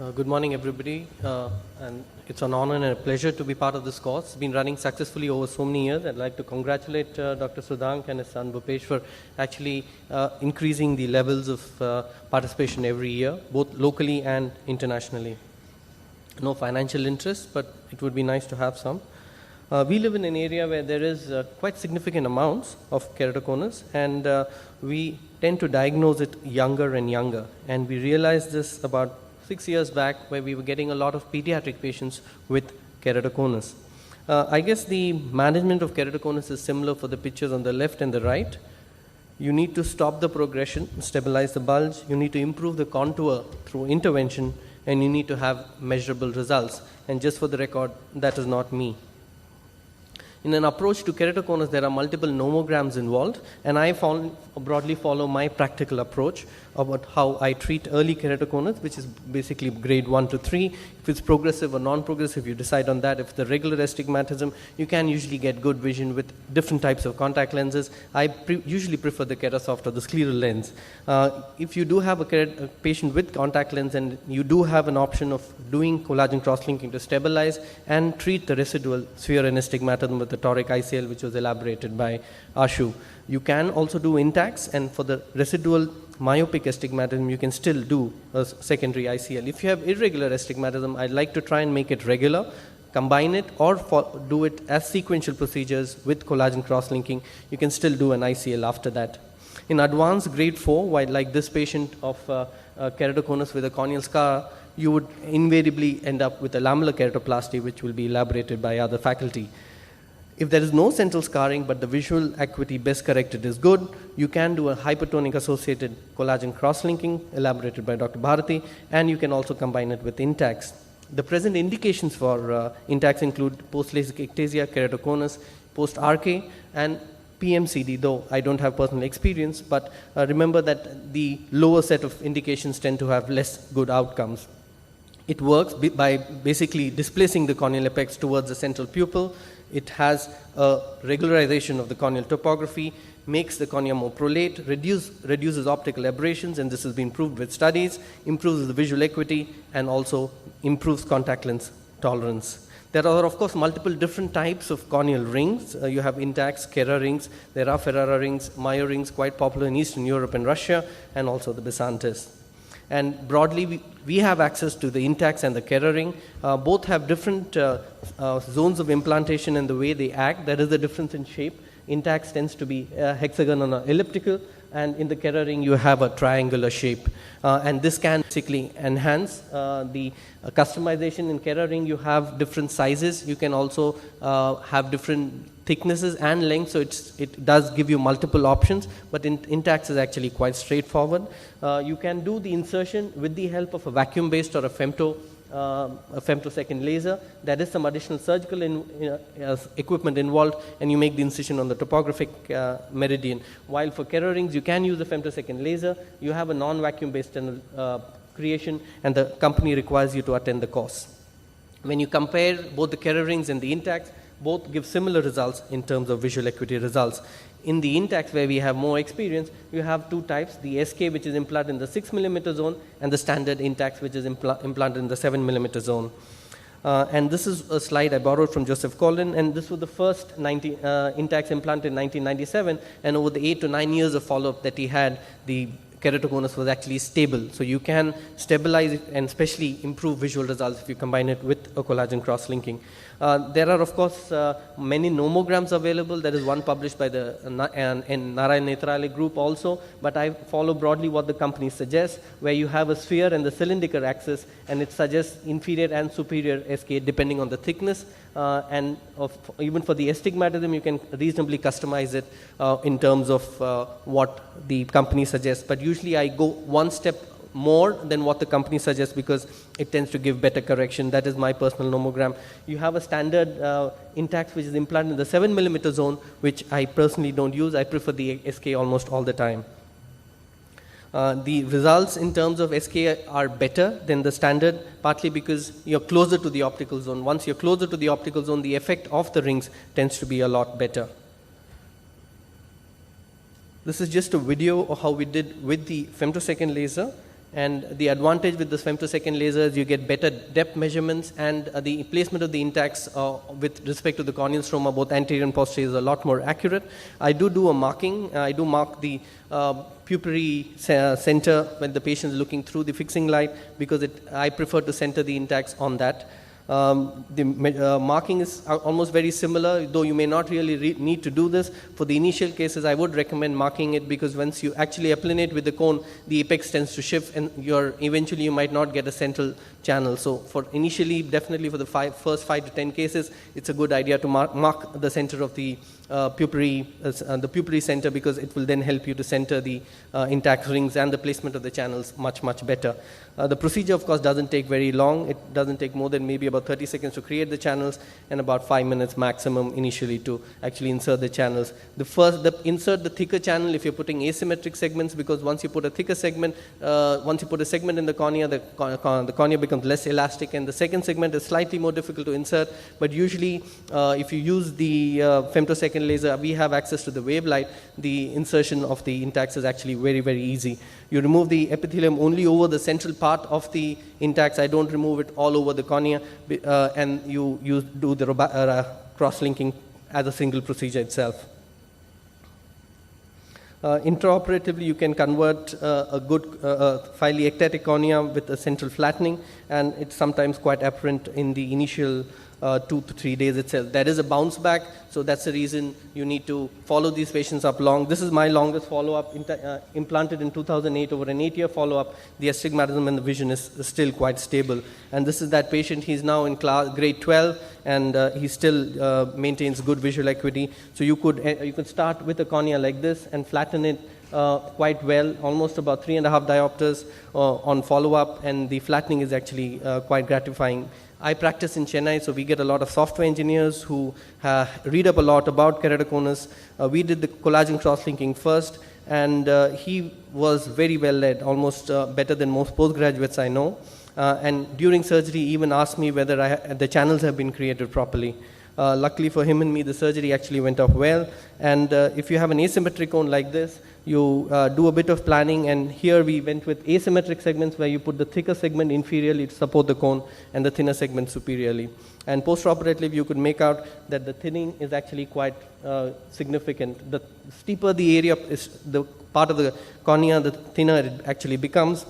Good morning, everybody, and it's an honor and a pleasure to be part of this course. It's been running successfully over so many years. I'd like to congratulate Dr. Sudhank and his son Bhupesh for actually increasing the levels of participation every year, both locally and internationally. No financial interest, but it would be nice to have some. We live in an area where there is quite significant amounts of keratoconus, and we tend to diagnose it younger and younger. And we realized this about 6 years back, where we were getting a lot of pediatric patients with keratoconus. I guess the management of keratoconus is similar for the pictures on the left and the right. You need to stop the progression, stabilize the bulge, you need to improve the contour through intervention, and you need to have measurable results. And just for the record, that is not me. In an approach to keratoconus, there are multiple nomograms involved, and I broadly follow my practical approach about how I treat early keratoconus, which is basically grade 1 to 3. If it's progressive or non-progressive, you decide on that. If it's the regular astigmatism, you can usually get good vision with different types of contact lenses. I usually prefer the Kerasoft or the scleral lens. If you do have a patient with contact lens and you do have an option of doing collagen cross-linking to stabilize and treat the residual sphere and astigmatism with the toric ICL, which was elaborated by Ashu. You can also do Intacs, and for the residual myopic astigmatism, you can still do a secondary ICL. If you have irregular astigmatism, I'd like to try and make it regular, combine it, or do it as sequential procedures with collagen cross-linking. You can still do an ICL after that. In advanced grade 4, while like this patient of keratoconus with a corneal scar, you would invariably end up with a lamellar keratoplasty, which will be elaborated by other faculty. If there is no central scarring but the visual acuity best corrected is good, you can do a hypertonic associated collagen cross-linking elaborated by Dr. Bharati, and you can also combine it with Intacs. The present indications for Intacs include post-LASIK ectasia, keratoconus, post-RK, and PMCD, though I don't have personal experience, but remember that the lower set of indications tend to have less good outcomes. It works by basically displacing the corneal apex towards the central pupil. It has a regularization of the corneal topography, makes the cornea more prolate, reduces optical aberrations, and this has been proved with studies, improves the visual acuity, and also improves contact lens tolerance. There are, of course, multiple different types of corneal rings. You have Intacs, Kera rings, there are Ferrara rings, Mayo rings, quite popular in Eastern Europe and Russia, and also the Besantis. And broadly, we have access to the Intacs and the Kera ring. Both have different zones of implantation and the way they act. There is a difference in shape. Intacs tends to be hexagonal or elliptical, and in the Kera ring you have a triangular shape. And this can basically enhance the customization. In Kera ring you have different sizes. You can also have different thicknesses and lengths, so it does give you multiple options, but Intacs is actually quite straightforward. You can do the insertion with the help of a vacuum-based or a femtosecond laser. There is some additional surgical equipment involved, and you make the incision on the topographic meridian. While for Kera rings, you can use a femtosecond laser. You have a non-vacuum-based creation, and the company requires you to attend the course. When you compare both the Kera rings and the Intacs, both give similar results in terms of visual acuity results. In the Intacs, where we have more experience, you have two types, the SK, which is implanted in the 6 mm zone, and the standard Intacs, which is implanted in the 7 mm zone. And this is a slide I borrowed from Joseph Collin, and this was the first Intacs implanted in 1997, and over the 8 to 9 years of follow-up that he had, the keratoconus was actually stable. So you can stabilize it and especially improve visual results if you combine it with a collagen cross-linking. There are, of course, many nomograms available. There is one published by the Narayan Netralaya group also, but I follow broadly what the company suggests, where you have a sphere and the cylindrical axis, and it suggests inferior and superior SK depending on the thickness. And even for the astigmatism, you can reasonably customize it in terms of what the company suggests. But usually I go one step more than what the company suggests because it tends to give better correction. That is my personal nomogram. You have a standard Intacs which is implanted in the 7 mm zone, which I personally don't use. I prefer the SK almost all the time. The results in terms of SK are better than the standard, partly because you're closer to the optical zone. Once you're closer to the optical zone, the effect of the rings tends to be a lot better. This is just a video of how we did with the femtosecond laser. And the advantage with this femtosecond laser is you get better depth measurements, and the placement of the intacts with respect to the corneal stroma, both anterior and posterior, is a lot more accurate. I do a marking. I do mark the pupillary center when the patient is looking through the fixing light, because I prefer to center the intacts on that. The marking is almost very similar, though you may not really need to do this. For the initial cases, I would recommend marking it, because once you actually applanate with the cone, the apex tends to shift, and eventually you might not get a central channel. So for initially, definitely for the first 5 to 10 cases, it's a good idea to mark the center of the pupillary center, because it will then help you to center the intact rings and the placement of the channels much better. The procedure, of course, doesn't take very long. It doesn't take more than maybe about 30 seconds to create the channels, and about 5 minutes maximum initially to actually insert the channels. Insert the thicker channel if you're putting asymmetric segments, because once you put a thicker segment, once you put a segment in the cornea, the cornea becomes less elastic, and the second segment is slightly more difficult to insert. But usually, if you use the femtosecond laser, we have access to the wave light. The insertion of the intacts is actually very easy. You remove the epithelium only over the central part of the intacts. I don't remove it all over the cornea, and you do the cross-linking as a single procedure itself. Intraoperatively, you can convert a good finely ectatic cornea with a central flattening, and it's sometimes quite apparent in the initial 2 to 3 days itself. There is a bounce back, so that's the reason you need to follow these patients up long. This is my longest follow-up, implanted in 2008, over an 8-year follow-up. The astigmatism and the vision is still quite stable. And this is that patient. He's now in grade 12, and he still maintains good visual acuity. So you could start with a cornea like this and flatten it quite well, almost about 3.5 diopters on follow-up, and the flattening is actually quite gratifying. I practice in Chennai, so we get a lot of software engineers who read up a lot about keratoconus. We did the collagen cross-linking first, and he was very well led, almost better than most postgraduates I know. And during surgery, he even asked me whether the channels have been created properly. Luckily for him and me, the surgery actually went off well. And if you have an asymmetric cone like this, you do a bit of planning, and here we went with asymmetric segments where you put the thicker segment inferiorly to support the cone and the thinner segment superiorly. And post-operatively, you could make out that the thinning is actually quite significant. The steeper the area is, the part of the cornea, the thinner it actually becomes.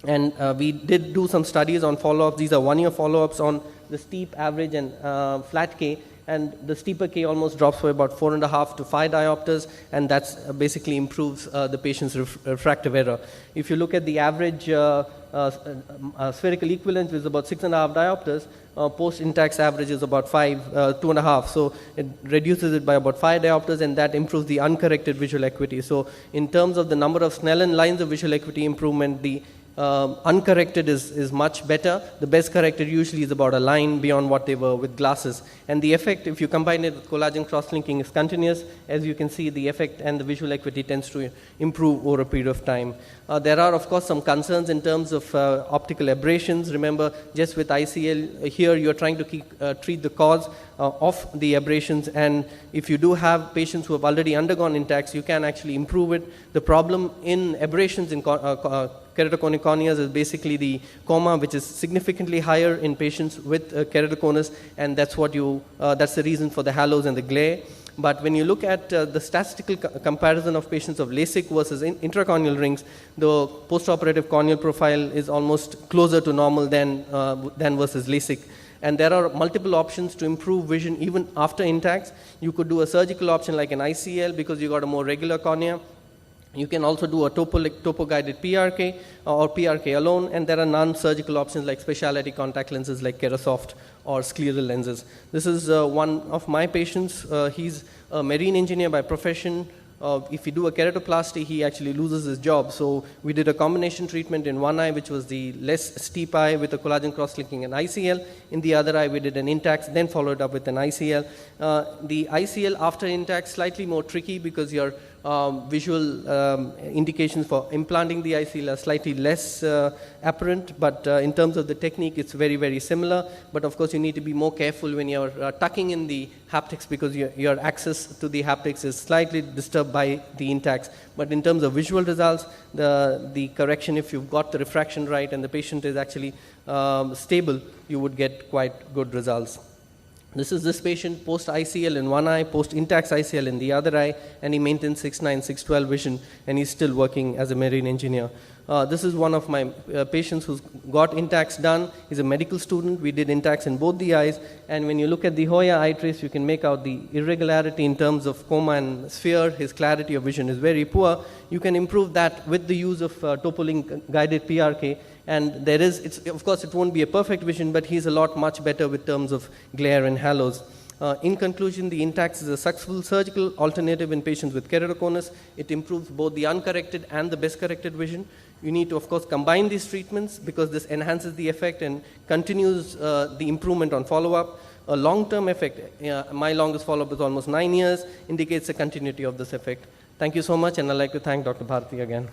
And we did do some studies on follow-ups. These are 1-year follow-ups on the steep, average, and flat K. And the steeper K almost drops by about 4.5 to 5 diopters, and that's basically improves the patient's refractive error. If you look at the average spherical equivalent, which is about 6.5 diopters, post-intact average is about 2.5. So it reduces it by about 5 diopters, and that improves the uncorrected visual acuity. So in terms of the number of Snellen lines of visual acuity improvement, the uncorrected is much better. The best corrected usually is about a line beyond what they were with glasses. And the effect, if you combine it with collagen cross-linking, is continuous. As you can see, the effect and the visual acuity tends to improve over a period of time. There are, of course, some concerns in terms of optical aberrations. Remember, just with ICL, here you're trying to treat the cause of the aberrations. And if you do have patients who have already undergone intacts, you can actually improve it. The problem in aberrations in keratoconic corneas is basically the coma, which is significantly higher in patients with keratoconus, and that's what that's the reason for the halos and the glare. But when you look at the statistical comparison of patients of LASIK versus intracorneal rings, the postoperative corneal profile is almost closer to normal than versus LASIK. And there are multiple options to improve vision even after intacts. You could do a surgical option like an ICL because you got a more regular cornea. You can also do a topo-guided PRK or PRK alone, and there are non-surgical options like specialty contact lenses like Kerasoft or scleral lenses. This is one of my patients. He's a marine engineer by profession. If you do a keratoplasty, he actually loses his job. So we did a combination treatment in one eye, which was the less steep eye with a collagen cross-linking and ICL. In the other eye, we did an intact, then followed up with an ICL. The ICL after intact, slightly more tricky because you're Visual indications for implanting the ICL are slightly less apparent, but in terms of the technique, it's very, very similar. But of course, you need to be more careful when you're tucking in the haptics, because your access to the haptics is slightly disturbed by the intacts. But in terms of visual results, the correction, if you've got the refraction right and the patient is actually stable, you would get quite good results. This is this patient post ICL in one eye, post intact ICL in the other eye, and he maintains 6/9, 6/12 vision, and he's still working as a marine engineer. This is one of my patients who's got intacts done. He's a medical student. We did intacts in both the eyes, and when you look at the Hoya eye trace, you can make out the irregularity in terms of coma and sphere. His clarity of vision is very poor. You can improve that with the use of TopoLink guided PRK. And there is, of course, it won't be a perfect vision, but he's a lot much better with terms of glare and halos. In conclusion, the intacts is a successful surgical alternative in patients with keratoconus. It improves both the uncorrected and the best corrected vision. You need to, of course, combine these treatments, because this enhances the effect and continues the improvement on follow-up. A long-term effect, my longest follow-up is almost 9 years, indicates the continuity of this effect. Thank you so much, and I'd like to thank Dr. Bharati again.